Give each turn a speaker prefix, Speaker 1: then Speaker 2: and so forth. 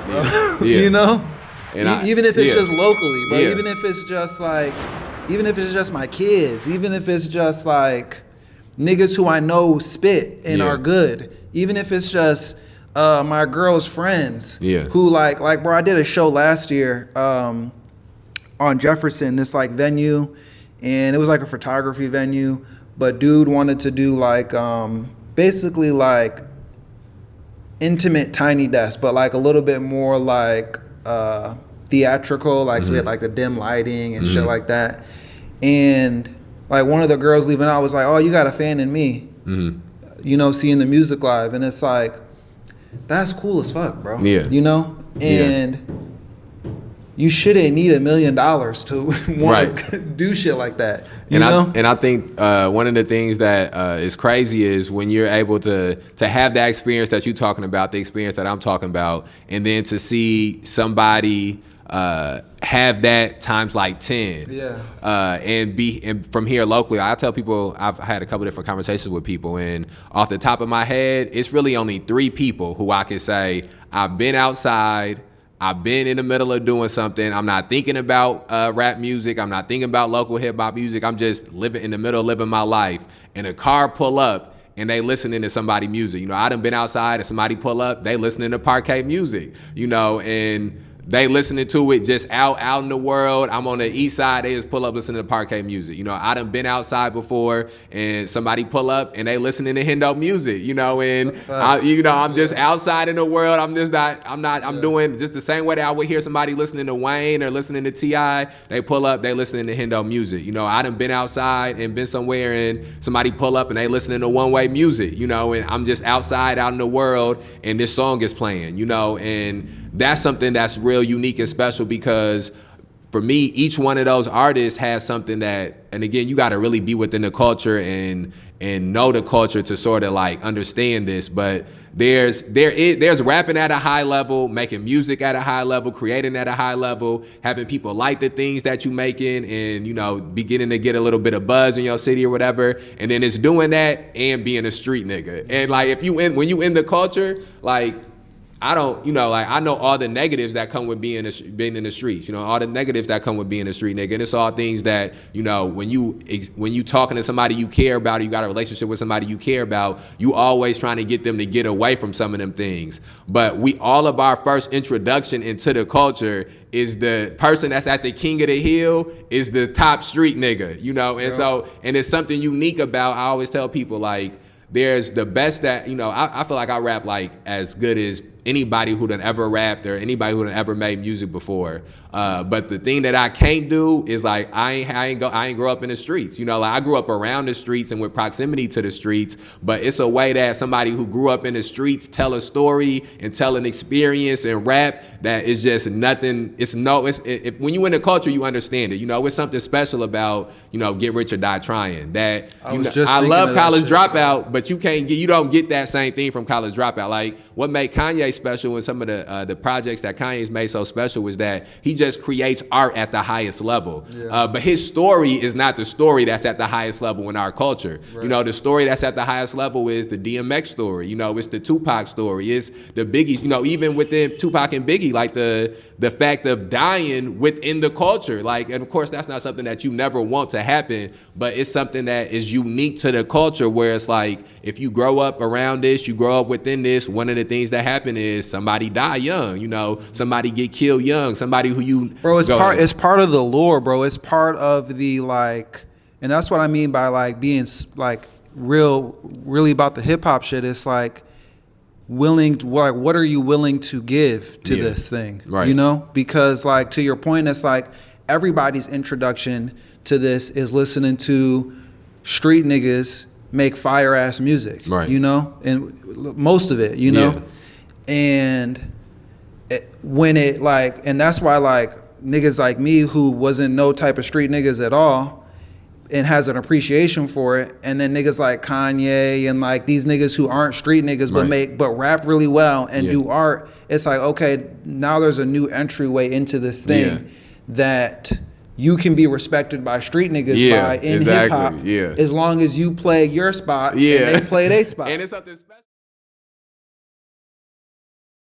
Speaker 1: bro.
Speaker 2: Yeah.
Speaker 1: You know?
Speaker 2: And
Speaker 1: even if it's just locally, bro.
Speaker 2: Yeah.
Speaker 1: Even if it's just like, even if it's just my kids, even if it's just like niggas who I know spit and are good, even if it's just my girl's friends who like bro, I did a show last year on Jefferson, this like venue, and it was like a photography venue, but dude wanted to do like basically like intimate Tiny Desk, but like a little bit more like theatrical, like so we had like the dim lighting and shit like that. And like one of the girls leaving out was like, "Oh, you got a fan in me," you know, seeing the music live, and it's like, that's cool as fuck, bro. Yeah, you know, and you shouldn't need $1 million to want to do shit like that. You know?
Speaker 2: I think one of the things that is crazy is when you're able to have that experience that you're talking about, the experience that I'm talking about, and then to see somebody have that times like 10. Yeah. And from here locally, I tell people, I've had a couple different conversations with people, and off the top of my head, it's really only 3 people who I can say I've been outside, I've been in the middle of doing something. I'm not thinking about rap music. I'm not thinking about local hip hop music. I'm just living in the middle, living my life. And a car pull up and they listening to somebody music. You know, I done been outside and somebody pull up, they listening to Parquet music, you know, and they listening to it just out in the world. I'm on the east side, they just pull up listening to Parquet music. You know, I done been outside before and somebody pull up and they listening to Hendo music, you know, and I'm just outside in the world. I'm doing just the same way that I would hear somebody listening to Wayne or listening to T.I. They pull up, they listening to Hendo music. You know, I done been outside and been somewhere and somebody pull up and they listening to One Way music, you know, and I'm just outside out in the world and this song is playing, you know, and that's something that's real unique and special because for me, each one of those artists has something that, and again, you got to really be within the culture and know the culture to sort of like understand this. But there's rapping at a high level, making music at a high level, creating at a high level, having people like the things that you making, and you know, beginning to get a little bit of buzz in your city or whatever. And then it's doing that and being a street nigga. And like when you in the culture, like, I don't, you know, like I know all the negatives that come with being in the streets, you know, all the negatives that come with being a street nigga. And it's all things that, you know, when you talking to somebody you care about, or you got a relationship with somebody you care about, you always trying to get them to get away from some of them things. But all of our first introduction into the culture is the person that's at the king of the hill is the top street nigga, you know? And so, and it's something unique about, I always tell people like, there's the best that, you know, I feel like I rap like as good as anybody who done ever rapped or anybody who done ever made music before. But the thing that I can't do is like, I ain't grow up in the streets. You know, like I grew up around the streets and with proximity to the streets, but it's a way that somebody who grew up in the streets tell a story and tell an experience and rap that is just nothing. When you in the culture, you understand it. You know, it's something special about, you know, Get Rich or Die Trying. That I love College Dropout, but you don't get that same thing from College Dropout. Like what made Kanye special and some of the projects that Kanye's made so special was that he just creates art at the highest level. Yeah. But his story is not the story that's at the highest level in our culture. Right. You know, the story that's at the highest level is the DMX story. You know, it's the Tupac story. It's the Biggie. You know, even within Tupac and Biggie, like the fact of dying within the culture. Like, and of course, that's not something that you never want to happen, but it's something that is unique to the culture where it's like, if you grow up around this, you grow up within this, one of the things that happen is somebody die young, you know, somebody get killed young, somebody who you...
Speaker 1: Bro, it's part of the lore, bro. It's part of the like, and that's what I mean by like being like really about the hip hop shit. It's like, what are you willing to give to this thing, right? You know, because like to your point, it's like everybody's introduction to this is listening to street niggas make fire ass music, right? You know, and most of it, you know, and and that's why like niggas like me who wasn't no type of street niggas at all and has an appreciation for it, and then niggas like Kanye and like these niggas who aren't street niggas but rap really well and do art, it's like, okay, now there's a new entryway into this thing that you can be respected by street niggas hip hop as long as you play your spot and they play their spot.
Speaker 2: And it's something special.